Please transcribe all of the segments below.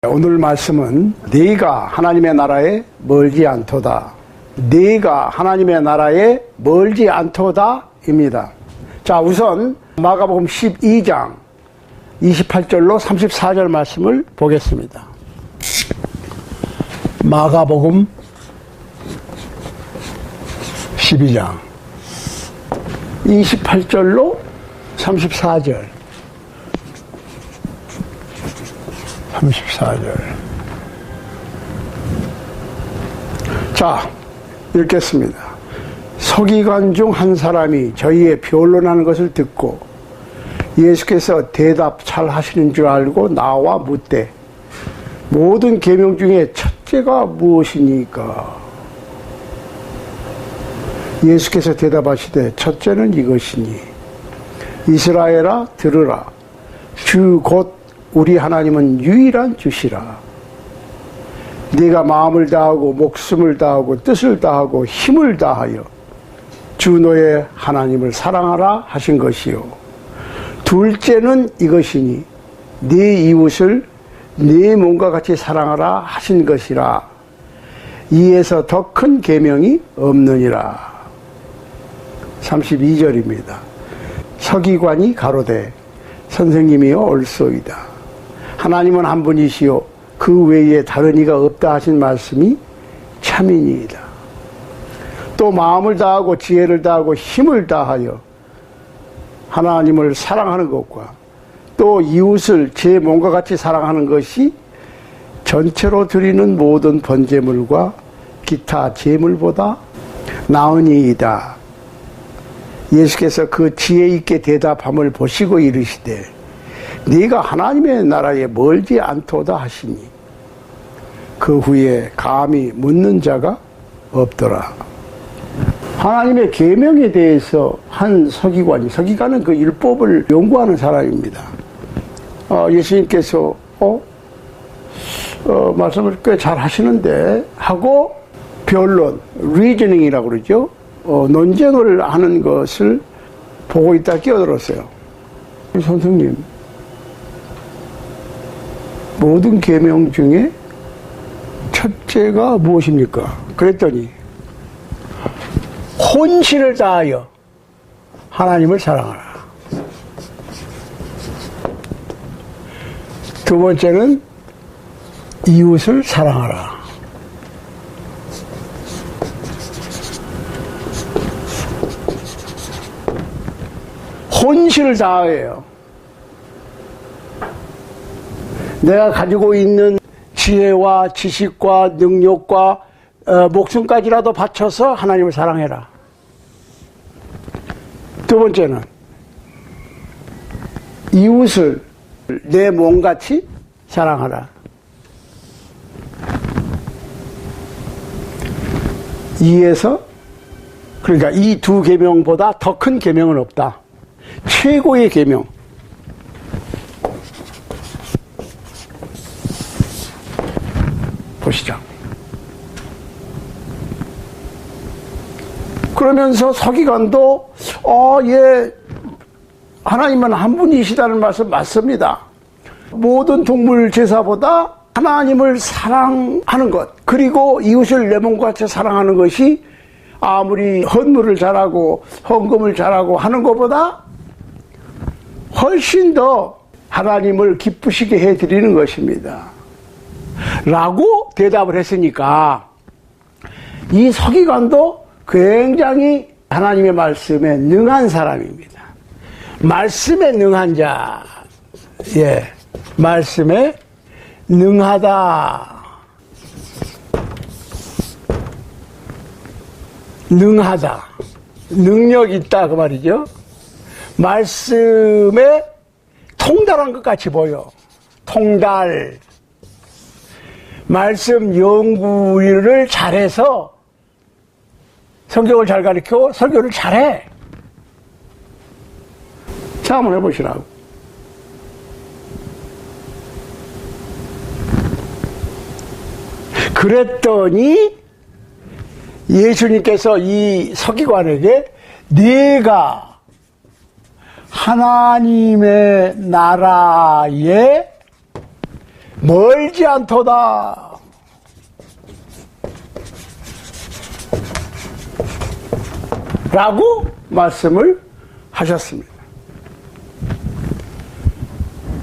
오늘 말씀은 네가 하나님의 나라에 멀지 않도다. 네가 하나님의 나라에 멀지 않도다 입니다. 자, 우선 마가복음 12장 28절로 34절 말씀을 보겠습니다. 마가복음 12장 28절로 34절 34절. 자, 읽겠습니다. 서기관 중 한 사람이 저희의 변론하는 것을 듣고 예수께서 대답 잘 하시는 줄 알고 나와 묻되 모든 계명 중에 첫째가 무엇이니까? 예수께서 대답하시되 첫째는 이것이니 이스라엘아 들으라. 주 곧 우리 하나님은 유일한 주시라. 네가 마음을 다하고 목숨을 다하고 뜻을 다하고 힘을 다하여 주 너의 하나님을 사랑하라 하신 것이요. 둘째는 이것이니 네 이웃을 네 몸과 같이 사랑하라 하신 것이라. 이에서 더 큰 계명이 없느니라. 32절입니다. 서기관이 가로되 선생님이여 옳소이다. 하나님은 한 분이시요 그 외에 다른 이가 없다 하신 말씀이 참이니이다. 또 마음을 다하고 지혜를 다하고 힘을 다하여 하나님을 사랑하는 것과 또 이웃을 제 몸과 같이 사랑하는 것이 전체로 드리는 모든 번제물과 기타 제물보다 나으니이다. 예수께서 그 지혜 있게 대답함을 보시고 이르시되 네가 하나님의 나라에 멀지 않도다 하시니 그 후에 감히 묻는 자가 없더라. 하나님의 계명에 대해서 한 서기관은 그 율법을 연구하는 사람입니다. 예수님께서 말씀을 꽤 잘 하시는데 하고 변론, 리저닝이라고 그러죠. 논쟁을 하는 것을 보고 있다 끼어들었어요. 선생님, 모든 계명 중에 첫째가 무엇입니까? 그랬더니 혼신을 다하여 하나님을 사랑하라. 두 번째는 이웃을 사랑하라. 혼신을 다하여요. 내가 가지고 있는 지혜와 지식과 능력과 목숨까지라도 바쳐서 하나님을 사랑해라. 두 번째는 이웃을 내 몸같이 사랑하라. 이에서 그러니까 이 두 계명보다 더 큰 계명은 없다. 최고의 계명. 보시죠. 그러면서 서기관도 예, 하나님은 한 분이시다는 말씀 맞습니다. 모든 동물 제사보다 하나님을 사랑하는 것, 그리고 이웃을 내 몸과 같이 사랑하는 것이 아무리 헌물을 잘하고 헌금을 잘하고 하는 것보다 훨씬 더 하나님을 기쁘시게 해드리는 것입니다. 라고 대답을 했으니까 이 서기관도 굉장히 하나님의 말씀에 능한 사람입니다. 말씀에 능한 자, 예, 말씀에 능하다. 능하다. 능력 있다 그 말이죠. 말씀에 통달한 것 같이 보여. 통달. 말씀 연구를 잘해서 성경을 잘 가르쳐 설교를 잘해. 자, 한번 해보시라고. 그랬더니 예수님께서 이 서기관에게 네가 하나님의 나라에 멀지 않도다. 라고 말씀을 하셨습니다.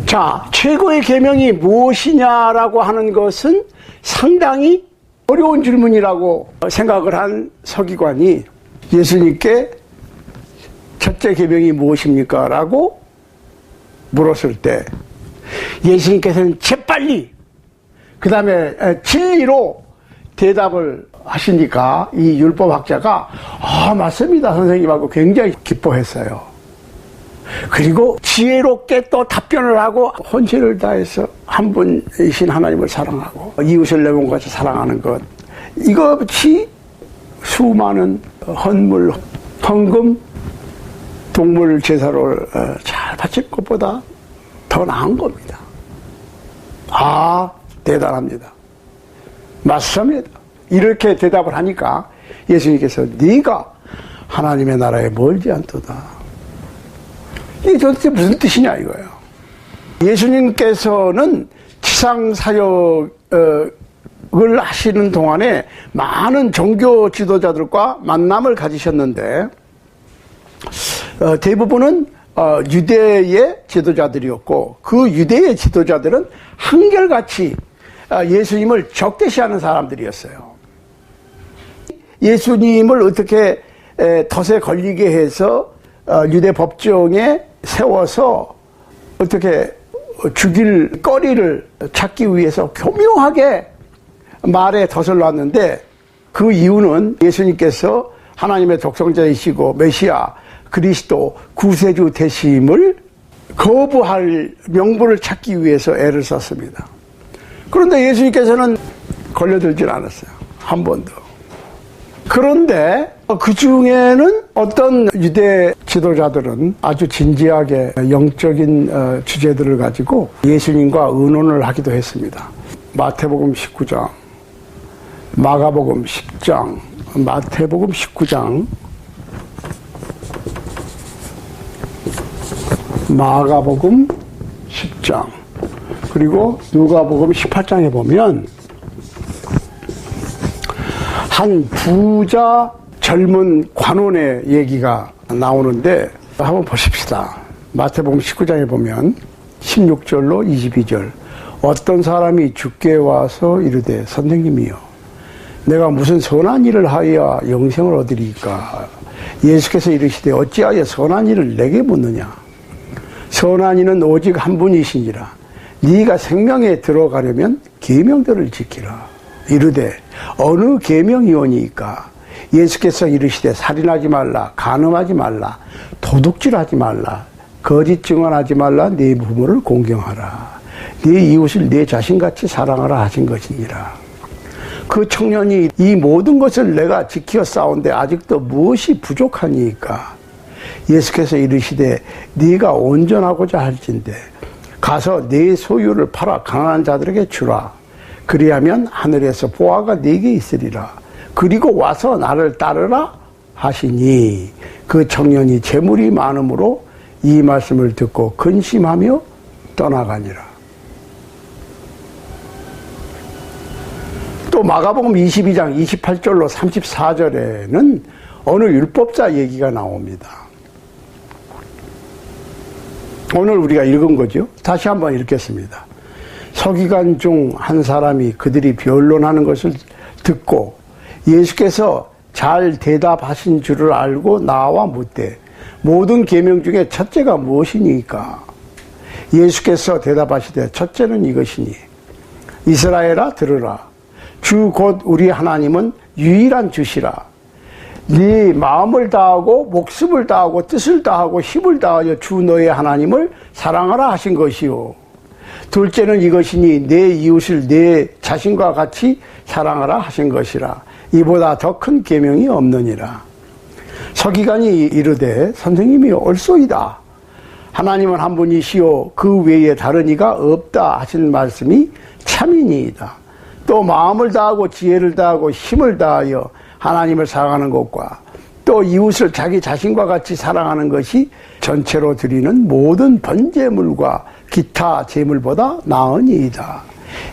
자, 최고의 계명이 무엇이냐라고 하는 것은 상당히 어려운 질문이라고 생각을 한 서기관이 예수님께 첫째 계명이 무엇입니까? 라고 물었을 때 예수님께서는 재빨리 그 다음에 진리로 대답을 하시니까 이 율법학자가 맞습니다 선생님하고 굉장히 기뻐했어요. 그리고 지혜롭게 또 답변을 하고 혼신을 다해서 한 분이신 하나님을 사랑하고 이웃을 내 몸같이 사랑하는 것, 이것이 수많은 헌물, 헌금, 동물 제사를 잘 바칠 것보다 더 나은 겁니다. 대단합니다. 맞습니다. 이렇게 대답을 하니까 예수님께서 네가 하나님의 나라에 멀지 않도다. 이게 도대체 무슨 뜻이냐 이거예요. 예수님께서는 지상사역을 하시는 동안에 많은 종교 지도자들과 만남을 가지셨는데 대부분은 유대의 지도자들이었고 그 유대의 지도자들은 한결같이 예수님을 적대시하는 사람들이었어요. 예수님을 어떻게 덫에 걸리게 해서 유대 법정에 세워서 어떻게 죽일 거리를 찾기 위해서 교묘하게 말에 덫을 놨는데 그 이유는 예수님께서 하나님의 독생자이시고 메시아 그리스도 구세주 되심을 거부할 명분을 찾기 위해서 애를 썼습니다. 그런데 예수님께서는 걸려들질 않았어요. 한 번도. 그런데 그 중에는 어떤 유대 지도자들은 아주 진지하게 영적인 주제들을 가지고 예수님과 의논을 하기도 했습니다. 마태복음 19장, 마가복음 10장, 마태복음 19장, 마가복음 10장, 그리고 누가복음 18장에 보면 한 부자 젊은 관원의 얘기가 나오는데 한번 보십시다. 마태복음 19장에 보면 16절로 22절 어떤 사람이 주께 와서 이르되 선생님이여 내가 무슨 선한 일을 하여야 영생을 얻으리까? 예수께서 이르시되 어찌하여 선한 일을 내게 묻느냐? 선한 이는 오직 한 분이시니라. 네가 생명에 들어가려면 계명들을 지키라. 이르되 어느 계명이오니까? 예수께서 이르시되 살인하지 말라, 간음하지 말라, 도둑질하지 말라, 거짓 증언하지 말라, 네 부모를 공경하라, 네 이웃을 네 자신같이 사랑하라 하신 것이니라. 그 청년이 이 모든 것을 내가 지켜 싸운데 아직도 무엇이 부족하니까? 예수께서 이르시되 네가 온전하고자 할진대 가서 네 소유를 팔아 가난한 자들에게 주라. 그리하면 하늘에서 보화가 네게 있으리라. 그리고 와서 나를 따르라 하시니 그 청년이 재물이 많음으로 이 말씀을 듣고 근심하며 떠나가니라. 또 마가복음 22장 28절로 34절에는 어느 율법자 얘기가 나옵니다. 오늘 우리가 읽은 거죠. 다시 한번 읽겠습니다. 서기관 중 한 사람이 그들이 변론하는 것을 듣고 예수께서 잘 대답하신 줄을 알고 나와 묻되 모든 계명 중에 첫째가 무엇이니까? 예수께서 대답하시되 첫째는 이것이니 이스라엘아 들으라. 주 곧 우리 하나님은 유일한 주시라. 네 마음을 다하고 목숨을 다하고 뜻을 다하고 힘을 다하여 주 너의 하나님을 사랑하라 하신 것이요. 둘째는 이것이니 내 이웃을 내 자신과 같이 사랑하라 하신 것이라. 이보다 더 큰 계명이 없느니라. 서기관이 이르되 선생님이 옳소이다. 하나님은 한 분이시요 그 외에 다른 이가 없다 하신 말씀이 참이니이다. 또 마음을 다하고 지혜를 다하고 힘을 다하여 하나님을 사랑하는 것과 또 이웃을 자기 자신과 같이 사랑하는 것이 전체로 드리는 모든 번제물과 기타 제물보다 나으니이다.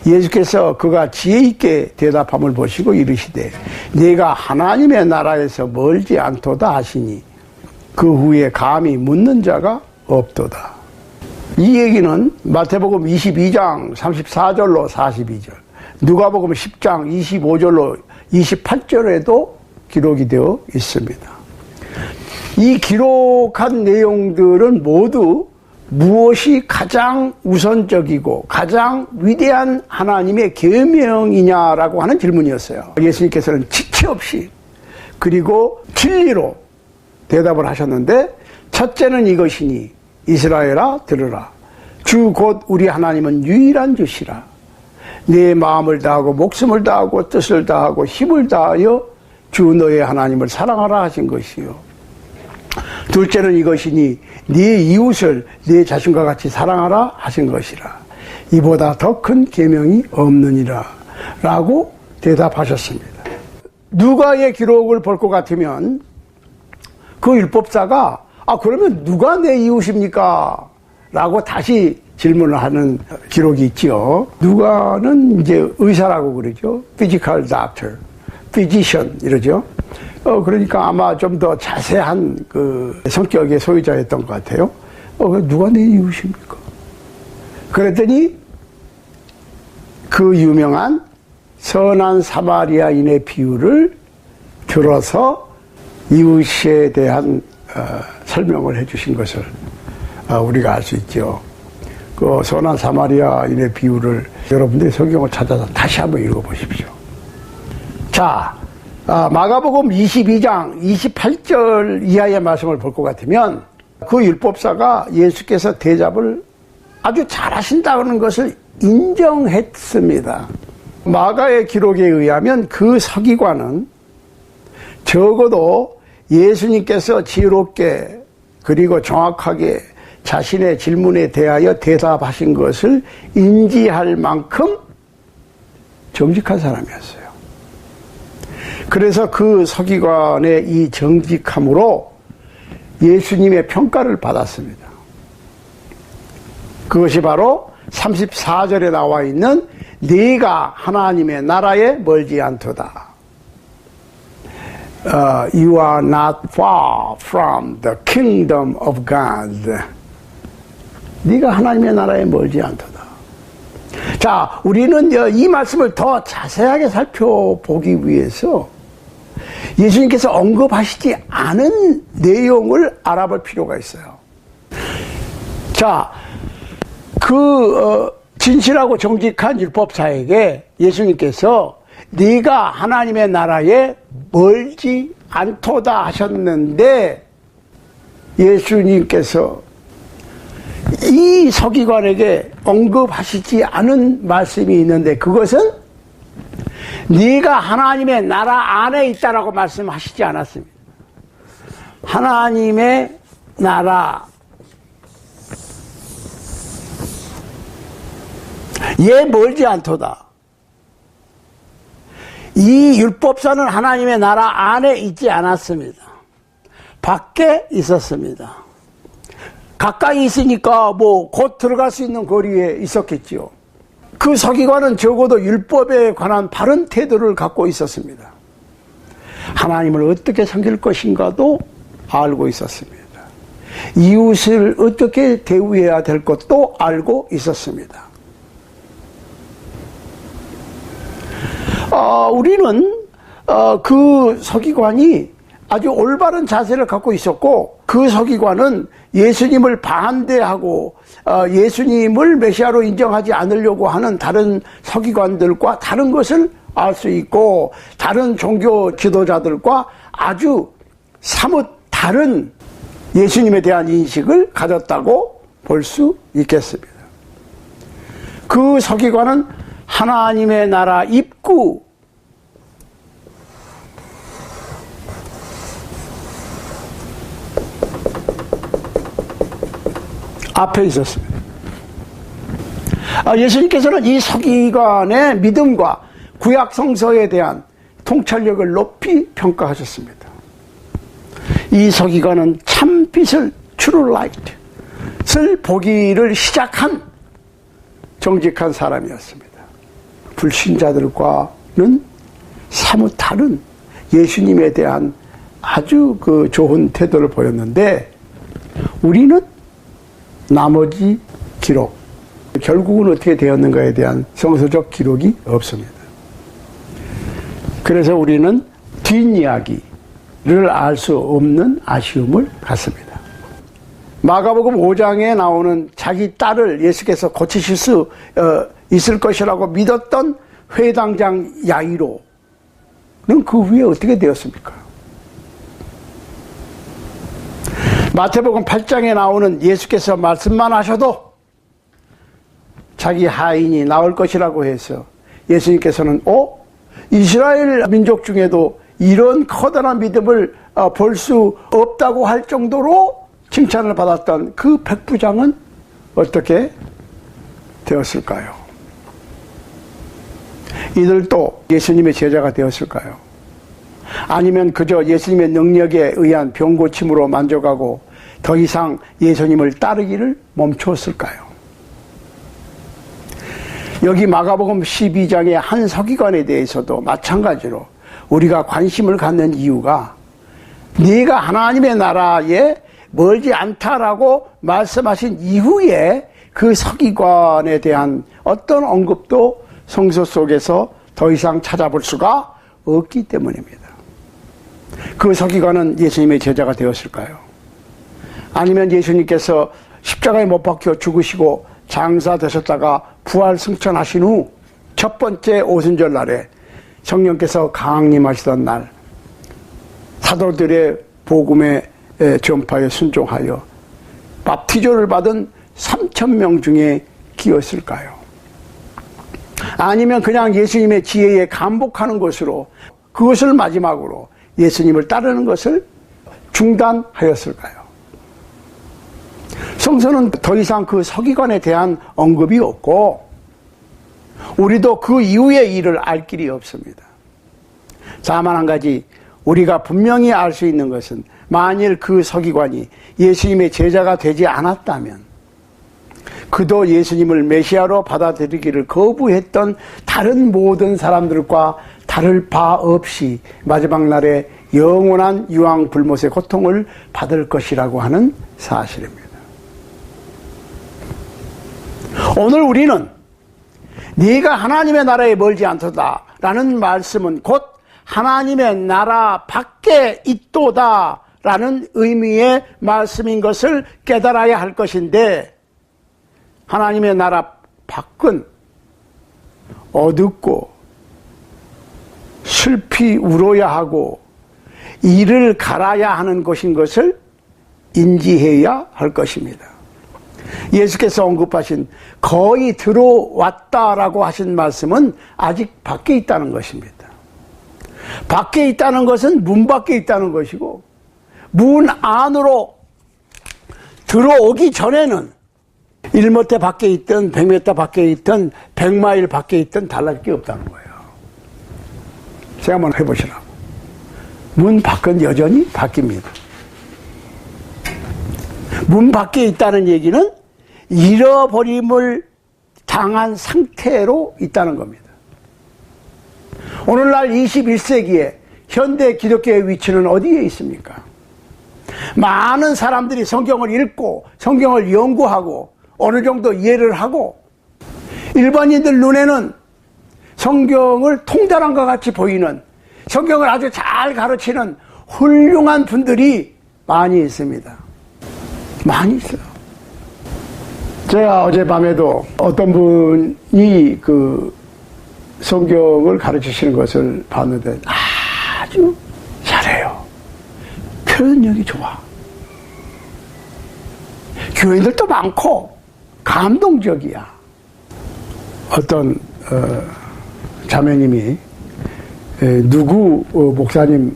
예수께서 그가 지혜 있게 대답함을 보시고 이르시되 네가 하나님의 나라에서 멀지 않도다 하시니 그 후에 감히 묻는 자가 없도다. 이 얘기는 마태복음 22장 34절로 42절, 누가복음 10장 25절로 28절에도 기록이 되어 있습니다. 이 기록한 내용들은 모두 무엇이 가장 우선적이고 가장 위대한 하나님의 계명이냐라고 하는 질문이었어요. 예수님께서는 지체 없이 그리고 진리로 대답을 하셨는데, 첫째는 이것이니 이스라엘아 들으라. 주 곧 우리 하나님은 유일한 주시라. 네 마음을 다하고 목숨을 다하고 뜻을 다하고 힘을 다하여 주 너의 하나님을 사랑하라 하신 것이요. 둘째는 이것이니 네 이웃을 네 자신과 같이 사랑하라 하신 것이라. 이보다 더 큰 계명이 없느니라 라고 대답하셨습니다. 누가의 기록을 볼 것 같으면 그 율법사가 그러면 누가 내 이웃입니까? 라고 다시 질문을 하는 기록이 있죠. 누가는 이제 의사라고 그러죠. Physical doctor, physician 이러죠. 그러니까 아마 좀 더 자세한 그 성격의 소유자였던 것 같아요. 누가 내 이웃입니까? 그랬더니 그 유명한 선한 사마리아인의 비유를 들어서 이웃에 대한 설명을 해주신 것을 우리가 알 수 있죠. 그 선한 사마리아인의 비유를 여러분들이 성경을 찾아서 다시 한번 읽어보십시오. 자, 마가복음 22장 28절 이하의 말씀을 볼 것 같으면 그 율법사가 예수께서 대답을 아주 잘하신다는 것을 인정했습니다. 마가의 기록에 의하면 그 서기관은 적어도 예수님께서 지혜롭게 그리고 정확하게 자신의 질문에 대하여 대답하신 것을 인지할 만큼 정직한 사람이었어요. 그래서 그 서기관의 이 정직함으로 예수님의 평가를 받았습니다. 그것이 바로 34절에 나와 있는 네가 하나님의 나라에 멀지 않도다. You are not far from the kingdom of God. 네가 하나님의 나라에 멀지 않도다. 자, 우리는 이 말씀을 더 자세하게 살펴보기 위해서 예수님께서 언급하시지 않은 내용을 알아볼 필요가 있어요. 자, 진실하고 정직한 율법사에게 예수님께서 네가 하나님의 나라에 멀지 않도다 하셨는데, 예수님께서 이 서기관에게 언급하시지 않은 말씀이 있는데, 그것은 네가 하나님의 나라 안에 있다라고 말씀하시지 않았습니다. 하나님의 나라 예 멀지 않도다. 이 율법사는 하나님의 나라 안에 있지 않았습니다. 밖에 있었습니다. 가까이 있으니까 곧 들어갈 수 있는 거리에 있었겠지요. 그 서기관은 적어도 율법에 관한 바른 태도를 갖고 있었습니다. 하나님을 어떻게 섬길 것인가도 알고 있었습니다. 이웃을 어떻게 대우해야 될 것도 알고 있었습니다. 우리는 그 서기관이 아주 올바른 자세를 갖고 있었고, 그 서기관은 예수님을 반대하고 예수님을 메시아로 인정하지 않으려고 하는 다른 서기관들과 다른 것을 알 수 있고, 다른 종교 지도자들과 아주 사뭇 다른 예수님에 대한 인식을 가졌다고 볼 수 있겠습니다. 그 서기관은 하나님의 나라 입구 앞에 있었습니다. 예수님께서는 이 서기관의 믿음과 구약 성서에 대한 통찰력을 높이 평가하셨습니다. 이 서기관은 참 빛을, true light을 보기를 시작한 정직한 사람이었습니다. 불신자들과는 사뭇 다른 예수님에 대한 아주 그 좋은 태도를 보였는데, 우리는 나머지 기록, 결국은 어떻게 되었는가에 대한 성서적 기록이 없습니다. 그래서 우리는 뒷이야기를 알 수 없는 아쉬움을 갖습니다. 마가복음 5장에 나오는 자기 딸을 예수께서 고치실 수 있을 것이라고 믿었던 회당장 야이로는 그 후에 어떻게 되었습니까? 마태복음 8장에 나오는 예수께서 말씀만 하셔도 자기 하인이 나올 것이라고 해서 예수님께서는 이스라엘 민족 중에도 이런 커다란 믿음을 볼 수 없다고 할 정도로 칭찬을 받았던 그 백부장은 어떻게 되었을까요? 이들도 예수님의 제자가 되었을까요? 아니면 그저 예수님의 능력에 의한 병 고침으로 만족하고 더 이상 예수님을 따르기를 멈추었을까요? 여기 마가복음 12장의 한 서기관에 대해서도 마찬가지로 우리가 관심을 갖는 이유가, 네가 하나님의 나라에 멀지 않다라고 말씀하신 이후에 그 서기관에 대한 어떤 언급도 성서 속에서 더 이상 찾아볼 수가 없기 때문입니다. 그 서기관은 예수님의 제자가 되었을까요? 아니면 예수님께서 십자가에 못 박혀 죽으시고 장사되셨다가 부활 승천하신 후 첫 번째 오순절 날에 성령께서 강림하시던 날, 사도들의 복음의 전파에 순종하여 밥티조를 받은 3,000명 중에 끼었을까요? 아니면 그냥 예수님의 지혜에 감복하는 것으로, 그것을 마지막으로 예수님을 따르는 것을 중단하였을까요? 성서는 더 이상 그 서기관에 대한 언급이 없고, 우리도 그 이후의 일을 알 길이 없습니다. 다만 한 가지 우리가 분명히 알 수 있는 것은, 만일 그 서기관이 예수님의 제자가 되지 않았다면 그도 예수님을 메시아로 받아들이기를 거부했던 다른 모든 사람들과 다를 바 없이 마지막 날에 영원한 유황불못의 고통을 받을 것이라고 하는 사실입니다. 오늘 우리는 네가 하나님의 나라에 멀지 않도다 라는 말씀은 곧 하나님의 나라 밖에 있도다 라는 의미의 말씀인 것을 깨달아야 할 것인데, 하나님의 나라 밖은 어둡고 슬피 울어야 하고 이를 갈아야 하는 것인 것을 인지해야 할 것입니다. 예수께서 언급하신 거의 들어왔다라고 하신 말씀은 아직 밖에 있다는 것입니다. 밖에 있다는 것은 문 밖에 있다는 것이고, 문 안으로 들어오기 전에는 1m 밖에 있든 100m 밖에 있든 100마일 밖에 있든 달라질 게 없다는 거예요. 제가 한번 해보시라고. 문 밖은 여전히 바뀝니다. 문 밖에 있다는 얘기는 잃어버림을 당한 상태로 있다는 겁니다. 오늘날 21세기에 현대 기독교의 위치는 어디에 있습니까? 많은 사람들이 성경을 읽고 성경을 연구하고 어느 정도 이해를 하고, 일반인들 눈에는 성경을 통달한것 같이 보이는, 성경을 아주 잘 가르치는 훌륭한 분들이 많이 있습니다. 많이 있어요. 제가 어젯밤에도 어떤 분이 그 성경을 가르치시는 것을 봤는데 아주 잘해요. 표현력이 좋아. 교인들도 많고 감동적이야. 어떤 자매님이 누구 목사님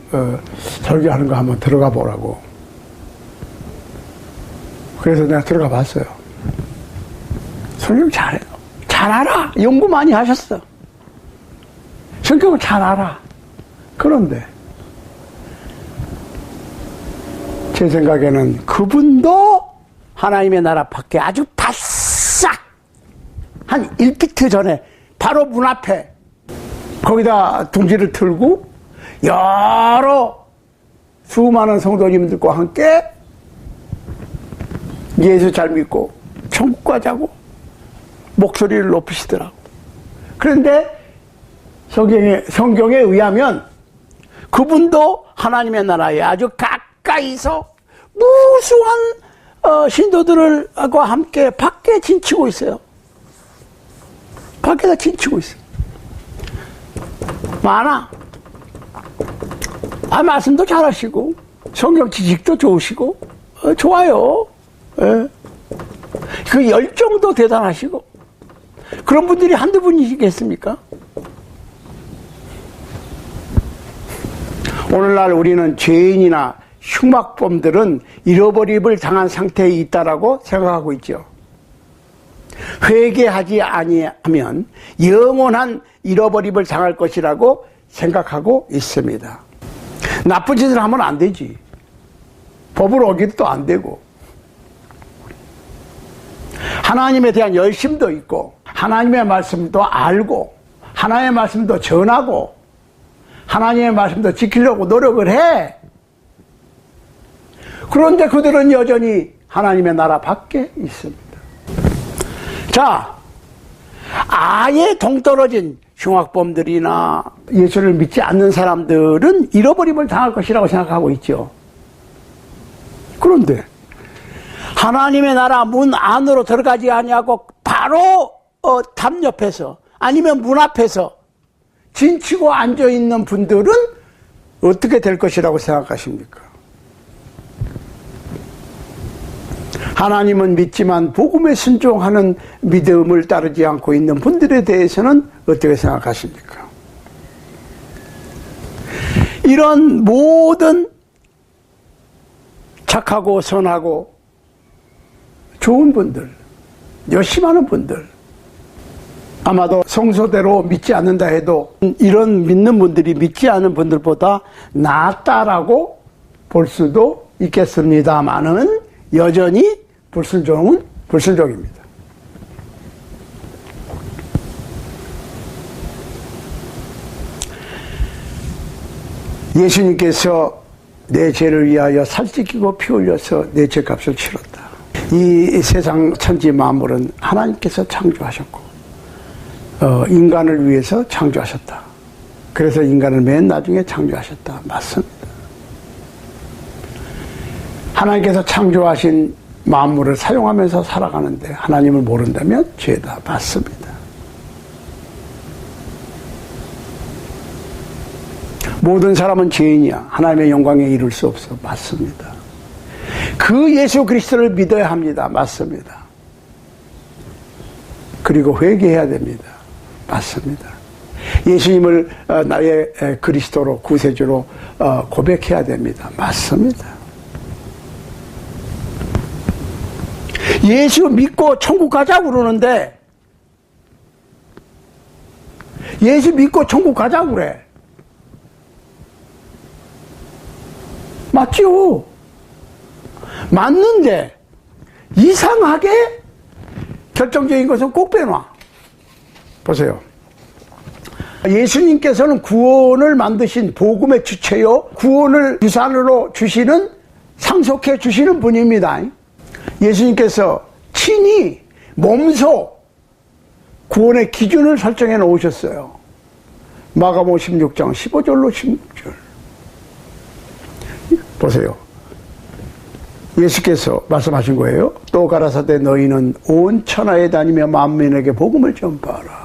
설교하는 거 한번 들어가 보라고. 그래서 내가 들어가 봤어요. 성경 잘해요. 잘 알아. 연구 많이 하셨어. 성경을 잘 알아. 그런데 제 생각에는 그분도 하나님의 나라 밖에 아주 바싹 한 1피트 전에 바로 문 앞에 거기다 둥지를 틀고 여러 수많은 성도님들과 함께 예수 잘 믿고 천국 가자고 목소리를 높이시더라고. 그런데 성경에 의하면 그분도 하나님의 나라에 아주 가까이서 무수한 신도들과 함께 밖에 진치고 있어요. 밖에다 진치고 있어요. 많아. 말씀도 잘하시고 성경 지식도 좋으시고 좋아요. 예. 그 열정도 대단하시고 그런 분들이 한두 분이시겠습니까? 오늘날 우리는 죄인이나 흉악범들은 잃어버림을 당한 상태에 있다라고 생각하고 있죠. 회개하지 아니하면 영원한 잃어버림을 당할 것이라고 생각하고 있습니다. 나쁜 짓을 하면 안 되지. 법을 어기도 안 되고 하나님에 대한 열심도 있고 하나님의 말씀도 알고 하나님의 말씀도 전하고 하나님의 말씀도 지키려고 노력을 해. 그런데 그들은 여전히 하나님의 나라 밖에 있습니다. 자, 아예 동떨어진 흉악범들이나 예수를 믿지 않는 사람들은 잃어버림을 당할 것이라고 생각하고 있죠. 그런데 하나님의 나라 문 안으로 들어가지 아니하고 바로 담 옆에서 아니면 문 앞에서 진치고 앉아있는 분들은 어떻게 될 것이라고 생각하십니까? 하나님은 믿지만 복음에 순종하는 믿음을 따르지 않고 있는 분들에 대해서는 어떻게 생각하십니까? 이런 모든 착하고 선하고 좋은 분들, 열심히 하는 분들, 아마도 성소대로 믿지 않는다 해도 이런 믿는 분들이 믿지 않은 분들보다 낫다라고 볼 수도 있겠습니다만은 여전히 불순종은 불순종입니다. 예수님께서 내 죄를 위하여 살찌기고 피 흘려서 내 죄값을 치렀다. 이 세상 천지 만물은 하나님께서 창조하셨고 인간을 위해서 창조하셨다. 그래서 인간을 맨 나중에 창조하셨다. 맞습니다. 하나님께서 창조하신 만물을 사용하면서 살아가는데 하나님을 모른다면 죄다. 맞습니다. 모든 사람은 죄인이야. 하나님의 영광에 이룰 수 없어. 맞습니다. 그 예수 그리스도를 믿어야 합니다. 맞습니다. 그리고 회개해야 됩니다. 맞습니다. 예수님을 나의 그리스도로 구세주로 고백해야 됩니다. 맞습니다. 예수 믿고 천국 가자고 그러는데 예수 믿고 천국 가자고 그래. 맞죠? 맞는데 이상하게 결정적인 것은 꼭 빼놔. 보세요. 예수님께서는 구원을 만드신 복음의 주체요, 구원을 유산으로 주시는, 상속해 주시는 분입니다. 예수님께서 친히 몸소 구원의 기준을 설정해 놓으셨어요. 마가복음 16장 15절로 16절 보세요. 예수께서 말씀하신 거예요. 또 가라사대 너희는 온 천하에 다니며 만민에게 복음을 전파하라.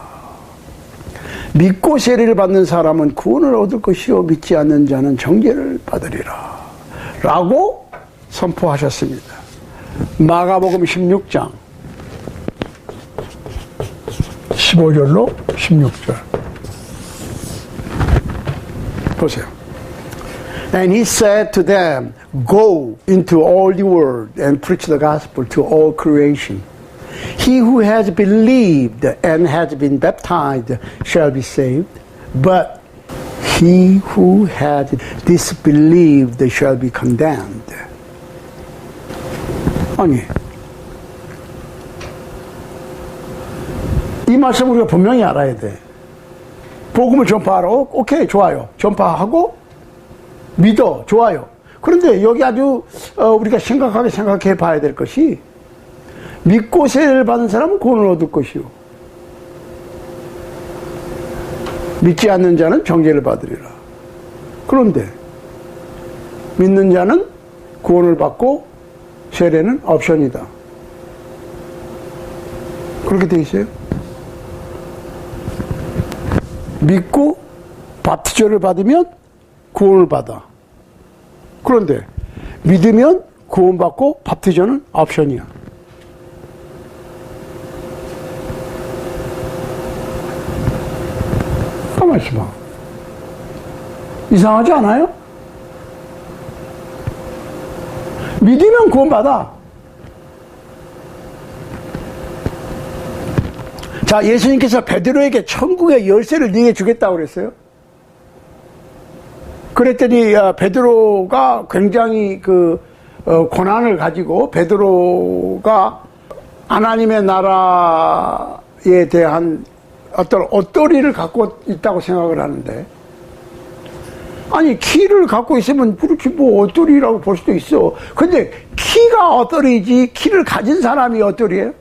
믿고 세례를 받는 사람은 구원을 얻을 것이요 믿지 않는 자는 정죄를 받으리라 라고 선포하셨습니다. 마가복음 16장 15절로 16절 보세요. And he said to them, Go into all the world and preach the gospel to all creation. He who has believed and has been baptized shall be saved, but he who has disbelieved shall be condemned. 아니, 이 말씀 우리가 분명히 알아야 돼. 복음을 전파하러, 오케이, 좋아요. 전파하고, 믿어, 좋아요. 그런데 여기 아주, 우리가 심각하게 생각해 봐야 될 것이, 믿고 세례를 받은 사람은 구원을 얻을 것이요. 믿지 않는 자는 정죄를 받으리라. 그런데, 믿는 자는 구원을 받고, 세례는 옵션이다. 그렇게 돼 있어요. 믿고 바티저를 받으면 구원을 받아. 그런데 믿으면 구원받고 바티저는 옵션이야. 가만히 있어봐. 이상하지 않아요? 믿으면 구원받아. 자, 예수님께서 베드로에게 천국의 열쇠를 네게 주겠다고 그랬어요. 그랬더니 베드로가 굉장히 고난을 가지고 베드로가 하나님의 나라에 대한 어떤 어떠리를 갖고 있다고 생각을 하는데, 아니 키를 갖고 있으면 그렇지 뭐 어떠리라고 볼 수도 있어. 근데 키가 어떠리지 키를 가진 사람이 어떠리예요?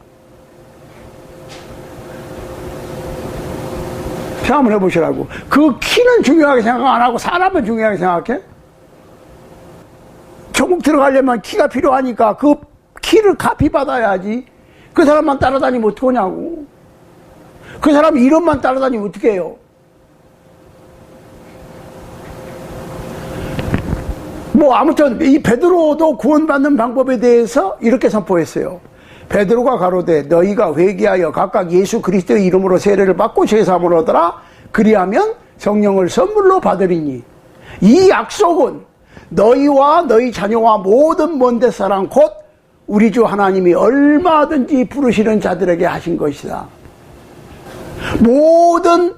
생각 한번 해보시라고. 그 키는 중요하게 생각 안 하고 사람은 중요하게 생각해? 천국 들어가려면 키가 필요하니까 그 키를 값이 받아야지. 그 사람만 따라다니면 어떡하냐고. 그 사람 이름만 따라다니면 어떻게 해요? 뭐 아무튼 이 베드로도 구원받는 방법에 대해서 이렇게 선포했어요. 베드로가 가로되 너희가 회개하여 각각 예수 그리스도의 이름으로 세례를 받고 죄사함을 얻으라. 그리하면 성령을 선물로 받으리니 이 약속은 너희와 너희 자녀와 모든 먼데 사람 곧 우리 주 하나님이 얼마든지 부르시는 자들에게 하신 것이다. 모든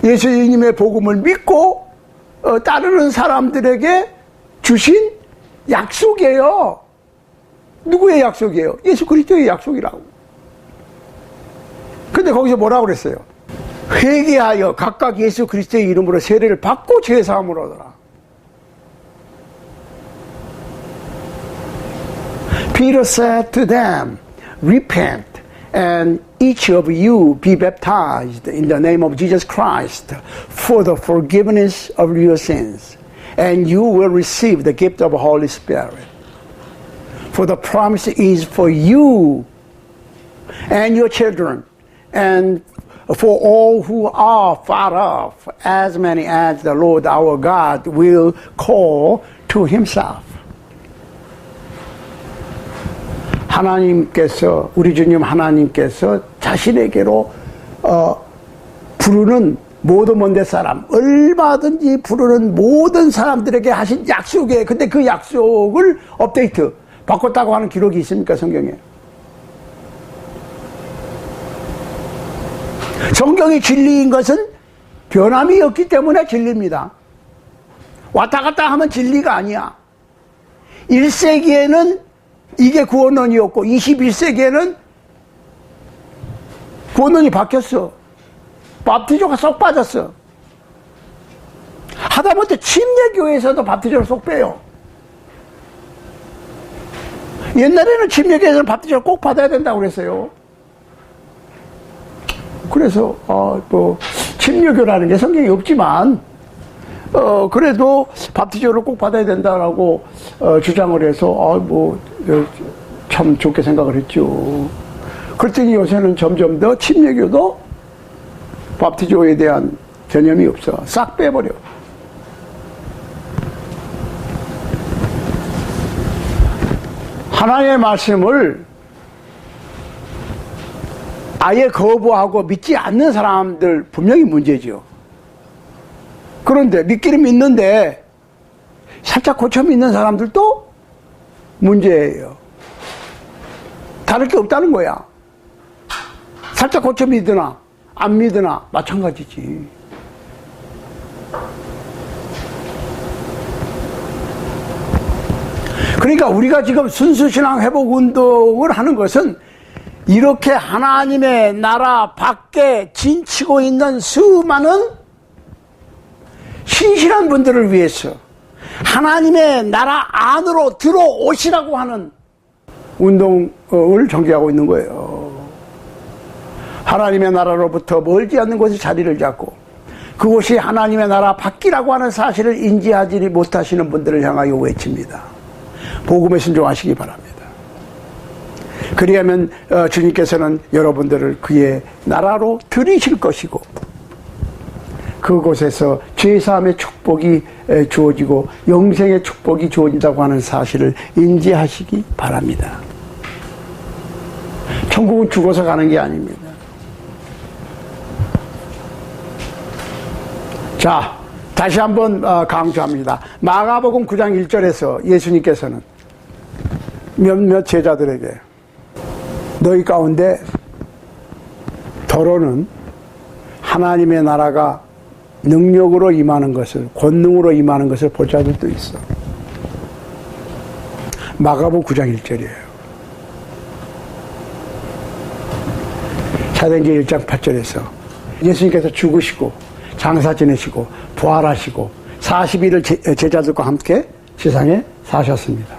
예수님의 복음을 믿고 따르는 사람들에게 주신 약속이에요. 누구의 약속이에요? 예수 그리스도의 약속이라고. 근데 거기서 뭐라고 그랬어요? 회개하여 각각 예수 그리스도의 이름으로 세례를 받고 죄사함을 얻어라. Peter said to them, repent and each of you be baptized in the name of Jesus Christ for the forgiveness of your sins, and you will receive the gift of the Holy Spirit. For the promise is for you and your children, and for all who are far off, as many as the Lord our God will call to himself. 하나님께서, 우리 주님 하나님께서 자신에게로 부르는 모든 먼데 사람, 얼마든지 부르는 모든 사람들에게 하신 약속이에요. 근데 그 약속을 업데이트, 바꿨다고 하는 기록이 있습니까, 성경에? 성경이 진리인 것은 변함이 없기 때문에 진리입니다. 왔다 갔다 하면 진리가 아니야. 1세기에는 이게 구원론이었고 21세기에는 구원론이 바뀌었어. 밥티저가 쏙 빠졌어. 하다못해 침례교회에서도 밥티저를 쏙 빼요. 옛날에는 침례교회에서는 밥티저를 꼭 받아야 된다고 그랬어요. 그래서 뭐 침례교라는 게 성경이 없지만 그래도 밥티저를 꼭 받아야 된다라고 주장을 해서 참 좋게 생각을 했죠. 그랬더니 요새는 점점 더 침례교도 밥티저에 대한 개념이 없어. 싹 빼버려. 하나님의 말씀을 아예 거부하고 믿지 않는 사람들 분명히 문제죠. 그런데 믿기는 믿는데 살짝 고쳐 믿는 사람들도 문제예요. 다를 게 없다는 거야. 살짝 고쳐 믿으나 안 믿으나 마찬가지지. 그러니까 우리가 지금 순수신앙 회복 운동을 하는 것은 이렇게 하나님의 나라 밖에 진치고 있는 수많은 신실한 분들을 위해서 하나님의 나라 안으로 들어오시라고 하는 운동을 전개하고 있는 거예요. 하나님의 나라로부터 멀지 않는 곳에 자리를 잡고 그곳이 하나님의 나라 밖이라고 하는 사실을 인지하지 못하시는 분들을 향하여 외칩니다. 복음에 순종하시기 바랍니다. 그리하면 주님께서는 여러분들을 그의 나라로 들이실 것이고 그곳에서 죄사함의 축복이 주어지고 영생의 축복이 주어진다고 하는 사실을 인지하시기 바랍니다. 천국은 죽어서 가는 게 아닙니다. 자, 다시 한번 강조합니다. 마가복음 9장 1절에서 예수님께서는 몇몇 제자들에게 너희 가운데 더러는 하나님의 나라가 능력으로 임하는 것을, 권능으로 임하는 것을 볼 자들도 있어. 마가복음 9장 1절이에요. 사도행전 1장 8절에서 예수님께서 죽으시고 장사 지내시고 부활하시고 40일을 제자들과 함께 세상에 사셨습니다.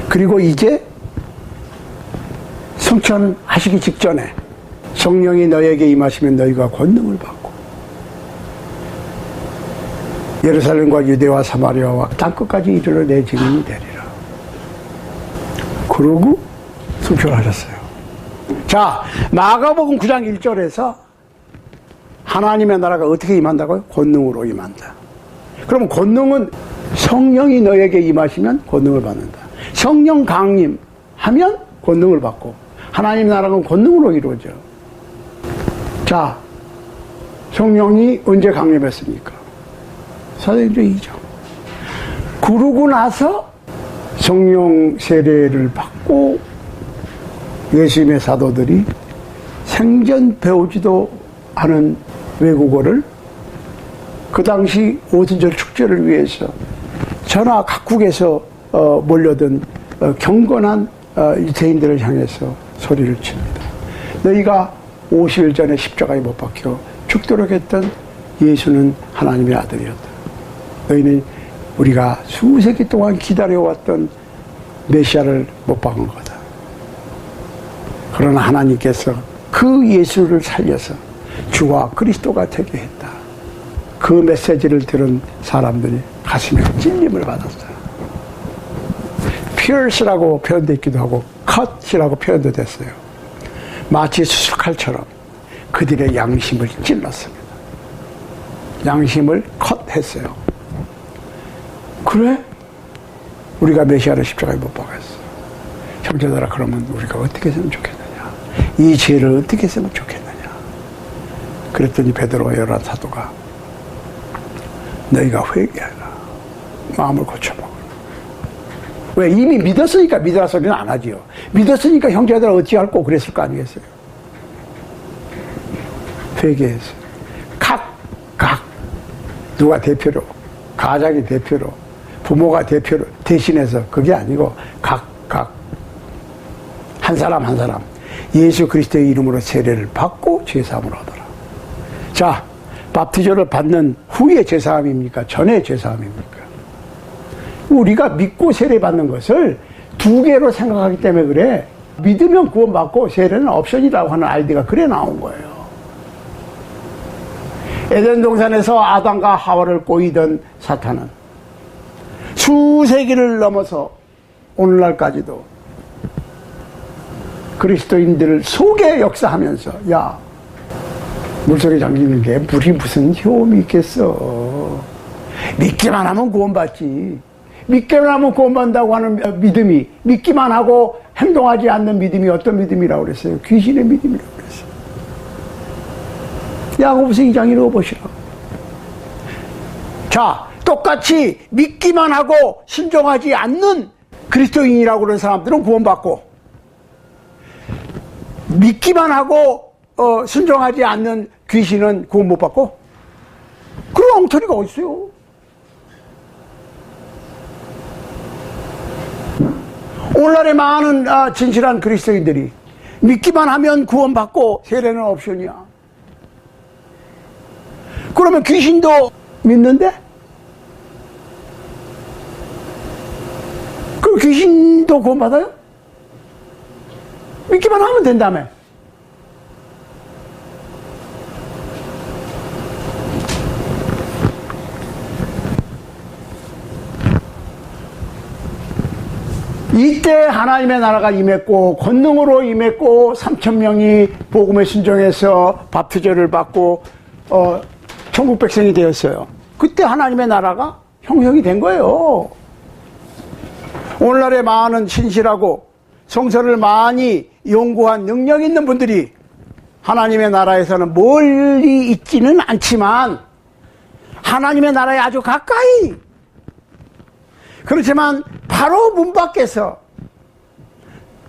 그리고 이제 승천하시기 직전에 성령이 너에게 임하시면 너희가 권능을 받고 예루살렘과 유대와 사마리아와 땅끝까지 이르러 내 증인이 되리라. 그러고 승천하셨어요. 자, 마가복음 9장 1절에서 하나님의 나라가 어떻게 임한다고요? 권능으로 임한다. 그러면 권능은 성령이 너에게 임하시면 권능을 받는다. 성령 강림하면 권능을 받고 하나님 나라는 권능으로 이루어져. 자, 성령이 언제 강림했습니까? 사도행전 2장. 그러고 나서 성령 세례를 받고 예수님의 사도들이 생전 배우지도 않은 외국어를 그 당시 오순절 축제를 위해서 전하 각국에서 몰려든 경건한 유대인들을 향해서 소리를 칩니다. 너희가 50일 전에 십자가에 못 박혀 죽도록 했던 예수는 하나님의 아들이었다. 너희는 우리가 수세기 동안 기다려왔던 메시아를 못 박은 거다. 그러나 하나님께서 그 예수를 살려서 주와 그리스도가 되게 했다. 그 메시지를 들은 사람들이 가슴에 찔림을 받았어요. 피어스라고 표현되기도 하고 컷이라고 표현도 됐어요. 마치 수술칼처럼 그들의 양심을 찔렀습니다. 양심을 컷했어요. 그래? 우리가 메시아를 십자가에 못 박았어. 형제들아, 그러면 우리가 어떻게 했으면 좋겠느냐? 이 죄를 어떻게 했으면 좋겠느냐? 그랬더니 베드로와 열한 사도가 너희가 회개하라. 마음을 고쳐먹으라. 왜? 이미 믿었으니까 믿으라 소리는 안 하지요. 믿었으니까 형제들 어찌할꼬 그랬을 거 아니겠어요? 회개했어요. 각 누가 대표로, 가장이 대표로, 부모가 대표로 대신해서 그게 아니고 각 한 사람 한 사람 예수 그리스도의 이름으로 세례를 받고 죄사함을 얻어라. 자, 밥티저를 받는 후의 죄사함입니까? 전의 죄사함입니까? 우리가 믿고 세례받는 것을 두 개로 생각하기 때문에 그래. 믿으면 구원받고 세례는 옵션이라고 하는 아이디어가 그래 나온 거예요. 에덴 동산에서 아담과 하와를 꼬이던 사탄은 수세기를 넘어서 오늘날까지도 그리스도인들 속에 역사하면서 야, 물속에 잠기는 게 물이 무슨 효험이 있겠어. 믿기만 하면 구원받지. 믿기만 하면 구원받는다고 하는 믿음이, 믿기만 하고 행동하지 않는 믿음이 어떤 믿음이라고 그랬어요? 귀신의 믿음이라고 그랬어요. 야고보서 2장 읽어보시라고. 자, 똑같이 믿기만 하고 순종하지 않는 그리스도인이라고 그러는 사람들은 구원받고, 믿기만 하고 순종하지 않는 귀신은 구원 못 받고? 그런 엉터리가 어딨어요? 오늘날의 많은 진실한 그리스도인들이 믿기만 하면 구원받고 세례는 옵션이야. 그러면 귀신도 믿는데? 그럼 귀신도 구원받아요? 믿기만 하면 된다며. 이때 하나님의 나라가 임했고 권능으로 임했고 3,000명이 복음에 순종해서 밥투제를 받고 천국 백성이 되었어요. 그때 하나님의 나라가 형성이 된 거예요. 오늘날의 많은 신실하고 성서를 많이 연구한 능력 있는 분들이 하나님의 나라에서는 멀리 있지는 않지만 하나님의 나라에 아주 가까이, 그렇지만 바로 문 밖에서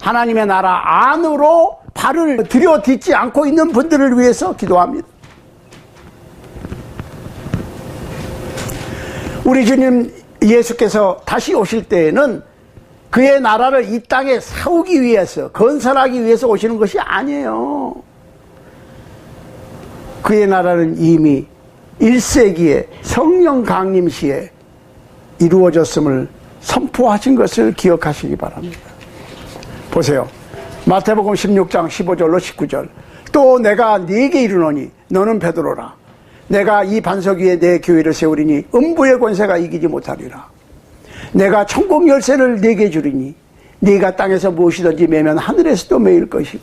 하나님의 나라 안으로 발을 들여딛지 않고 있는 분들을 위해서 기도합니다. 우리 주님 예수께서 다시 오실 때에는 그의 나라를 이 땅에 세우기 위해서, 건설하기 위해서 오시는 것이 아니에요. 그의 나라는 이미 1세기에 성령 강림 시에 이루어졌음을 선포하신 것을 기억하시기 바랍니다. 보세요. 마태복음 16장 15절로 19절. 또 내가 네게 이르노니 너는 베드로라. 내가 이 반석 위에 내 교회를 세우리니 음부의 권세가 이기지 못하리라. 내가 천국 열쇠를 네게 주리니 네가 땅에서 무엇이든지 매면 하늘에서도 매일 것이고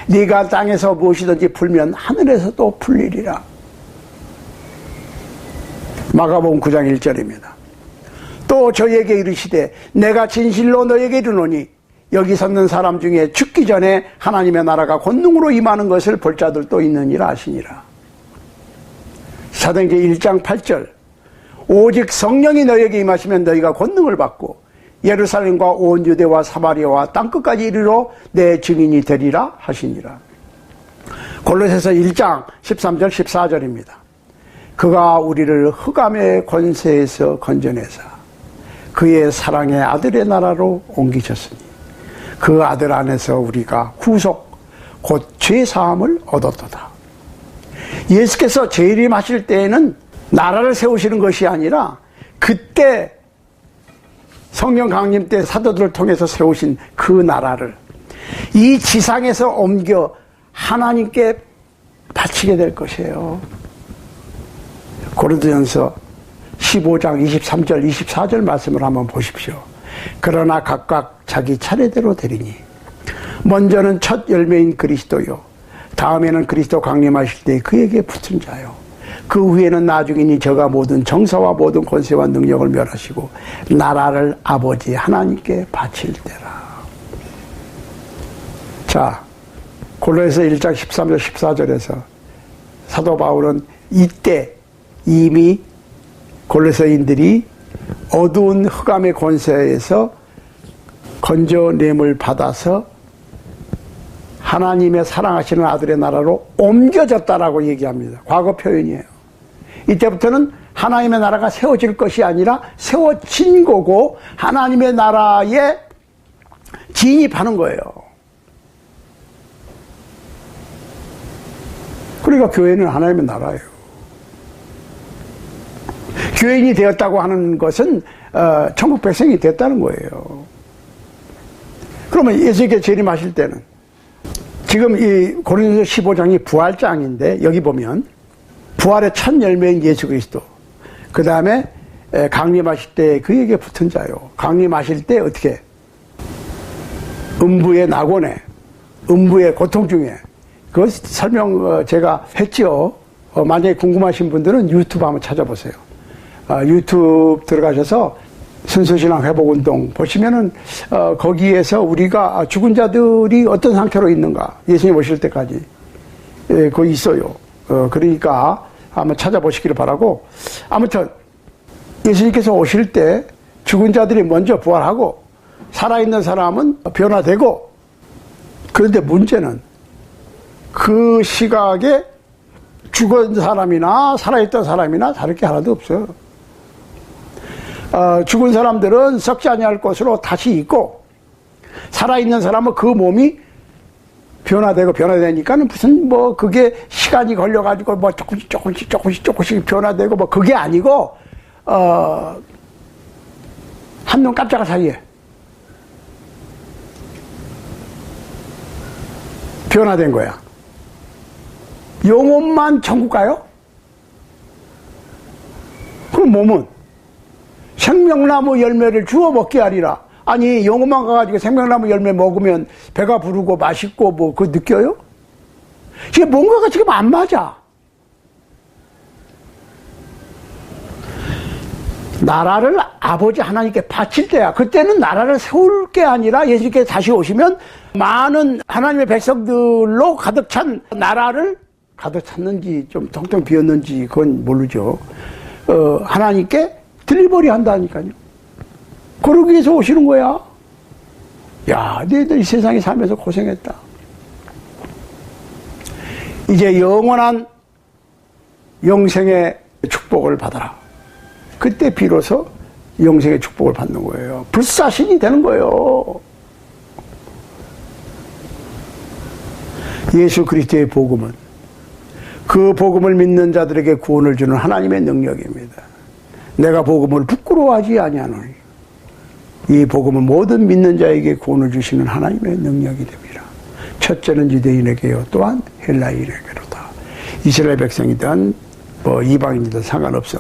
네가 땅에서 무엇이든지 풀면 하늘에서도 풀리리라. 마가복음 9장 1절입니다. 또 저에게 이르시되 내가 진실로 너에게 이르노니 여기 섰는 사람 중에 죽기 전에 하나님의 나라가 권능으로 임하는 것을 볼 자들도 있느니라 하시니라. 사도행전 1장 8절. 오직 성령이 너에게 임하시면 너희가 권능을 받고 예루살렘과 온 유대와 사마리아와 땅끝까지 이르러 내 증인이 되리라 하시니라. 골로새서 1장 13절 14절입니다. 그가 우리를 흑암의 권세에서 건져내사 그의 사랑의 아들의 나라로 옮기셨으니 그 아들 안에서 우리가 구속 곧 죄사함을 얻었도다. 예수께서 재림하실 때에는 나라를 세우시는 것이 아니라 그때 성령 강림 때 사도들을 통해서 세우신 그 나라를 이 지상에서 옮겨 하나님께 바치게 될 것이에요. 고린도전서 15장 23절 24절 말씀을 한번 보십시오. 그러나 각각 자기 차례대로 되리니 먼저는 첫 열매인 그리스도요 다음에는 그리스도 강림하실 때 그에게 붙은 자요 그 후에는 나중이니 저가 모든 정사와 모든 권세와 능력을 멸하시고 나라를 아버지 하나님께 바칠 때라. 자, 골로새서 1장 13절 14절에서 사도 바울은 이때 이미 골로새인들이 어두운 흑암의 권세에서 건져냄을 받아서 하나님의 사랑하시는 아들의 나라로 옮겨졌다라고 얘기합니다. 과거 표현이에요. 이때부터는 하나님의 나라가 세워질 것이 아니라 세워진 거고 하나님의 나라에 진입하는 거예요. 그러니까 교회는 하나님의 나라예요. 교인이 되었다고 하는 것은 천국 백성이 됐다는 거예요. 그러면 예수님께 재림하실 때는 지금 이 고린도서 15장이 부활장인데 여기 보면 부활의 첫 열매인 예수 그리스도 그 다음에 강림하실 때 그에게 붙은 자요. 강림하실 때 어떻게 음부의 낙원에 음부의 고통 중에 그 설명 제가 했죠. 만약에 궁금하신 분들은 유튜브 한번 찾아보세요. 유튜브 들어가셔서 순수신앙 회복운동 보시면은 거기에서 우리가 죽은 자들이 어떤 상태로 있는가 예수님 오실 때까지 거기 있어요. 그러니까 한번 찾아보시기를 바라고. 아무튼 예수님께서 오실 때 죽은 자들이 먼저 부활하고 살아있는 사람은 변화되고, 그런데 문제는 그 시각에 죽은 사람이나 살아있던 사람이나 다를 게 하나도 없어요. 죽은 사람들은 썩지 아니할 것으로 다시 있고, 살아있는 사람은 그 몸이 변화되니까는 무슨 뭐 그게 시간이 걸려가지고 뭐 조금씩 변화되고 뭐 그게 아니고, 한눈 깜짝할 사이에 변화된 거야. 영혼만 천국 가요? 그럼 몸은 생명나무 열매를 주워 먹게 하리라. 아니, 영혼만 가가지고 생명나무 열매 먹으면 배가 부르고 맛있고 뭐 그거 느껴요? 이게 뭔가가 지금 안 맞아. 나라를 아버지 하나님께 바칠 때야. 그때는 나라를 세울 게 아니라 예수님께서 다시 오시면 많은 하나님의 백성들로 가득 찬 나라를 가득 찼는지 좀 텅텅 비었는지 그건 모르죠. 하나님께 딜리버리 한다니까요. 그러기 위해서 오시는 거야. 야, 너희들 이 세상에 살면서 고생했다. 이제 영원한 영생의 축복을 받아라. 그때 비로소 영생의 축복을 받는 거예요. 불사신이 되는 거예요. 예수 그리스도의 복음은 그 복음을 믿는 자들에게 구원을 주는 하나님의 능력입니다. 내가 복음을 부끄러워하지 아니하노니 이 복음은 모든 믿는 자에게 구원을 주시는 하나님의 능력이 됩니다. 첫째는 유대인에게요, 또한 헬라인에게로다. 이스라엘 백성이든 뭐 이방인이든 상관없어.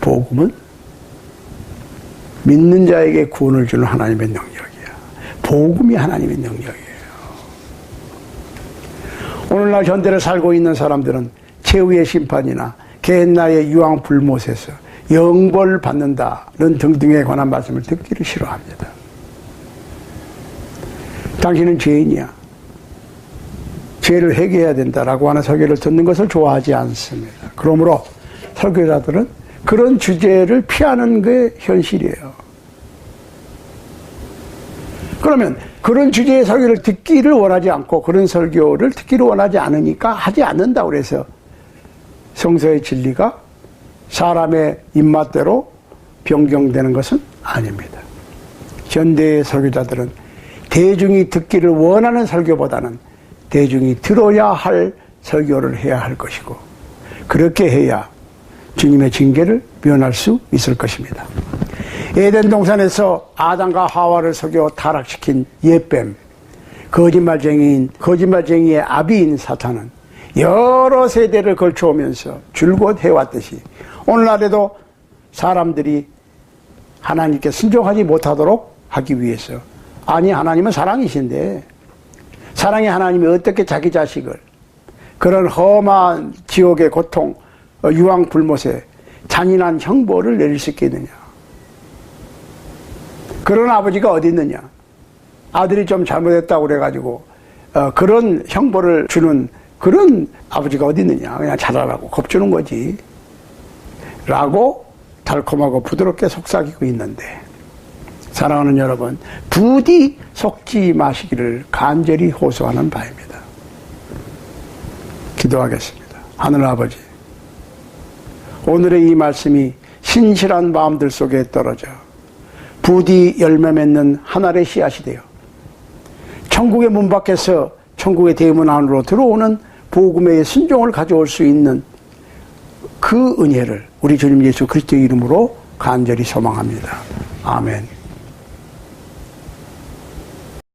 복음은 믿는 자에게 구원을 주는 하나님의 능력이야. 복음이 하나님의 능력이에요. 오늘날 현대를 살고 있는 사람들은 최후의 심판이나 옛날의 유황불못에서 영벌 받는다는 등등에 관한 말씀을 듣기를 싫어합니다. 당신은 죄인이야. 죄를 회개해야 된다라고 하는 설교를 듣는 것을 좋아하지 않습니다. 그러므로 설교자들은 그런 주제를 피하는 게 현실이에요. 그러면 그런 주제의 설교를 듣기를 원하지 않고 그런 설교를 듣기를 원하지 않으니까 하지 않는다고 그래서 성서의 진리가 사람의 입맛대로 변경되는 것은 아닙니다. 현대의 설교자들은 대중이 듣기를 원하는 설교보다는 대중이 들어야 할 설교를 해야 할 것이고, 그렇게 해야 주님의 징계를 면할 수 있을 것입니다. 에덴 동산에서 아담과 하와를 속여 타락시킨 옛뱀, 거짓말쟁이의 아비인 사탄은 여러 세대를 걸쳐오면서 줄곧 해왔듯이 오늘날에도 사람들이 하나님께 순종하지 못하도록 하기 위해서, 아니 하나님은 사랑이신데 사랑의 하나님이 어떻게 자기 자식을 그런 험한 지옥의 고통, 유황불못에 잔인한 형벌을 내릴 수 있겠느냐. 그런 아버지가 어디 있느냐. 아들이 좀 잘못했다고 그래가지고 그런 형벌을 주는 그런 아버지가 어디 있느냐. 그냥 잘하라고 겁주는 거지 라고 달콤하고 부드럽게 속삭이고 있는데, 사랑하는 여러분, 부디 속지 마시기를 간절히 호소하는 바입니다. 기도하겠습니다. 하늘아버지, 오늘의 이 말씀이 신실한 마음들 속에 떨어져 부디 열매 맺는 한 알의 씨앗이 되어 천국의 문 밖에서 천국의 대문 안으로 들어오는 복음의 순종을 가져올 수 있는 그 은혜를 우리 주님 예수 그리스도의 이름으로 간절히 소망합니다. 아멘.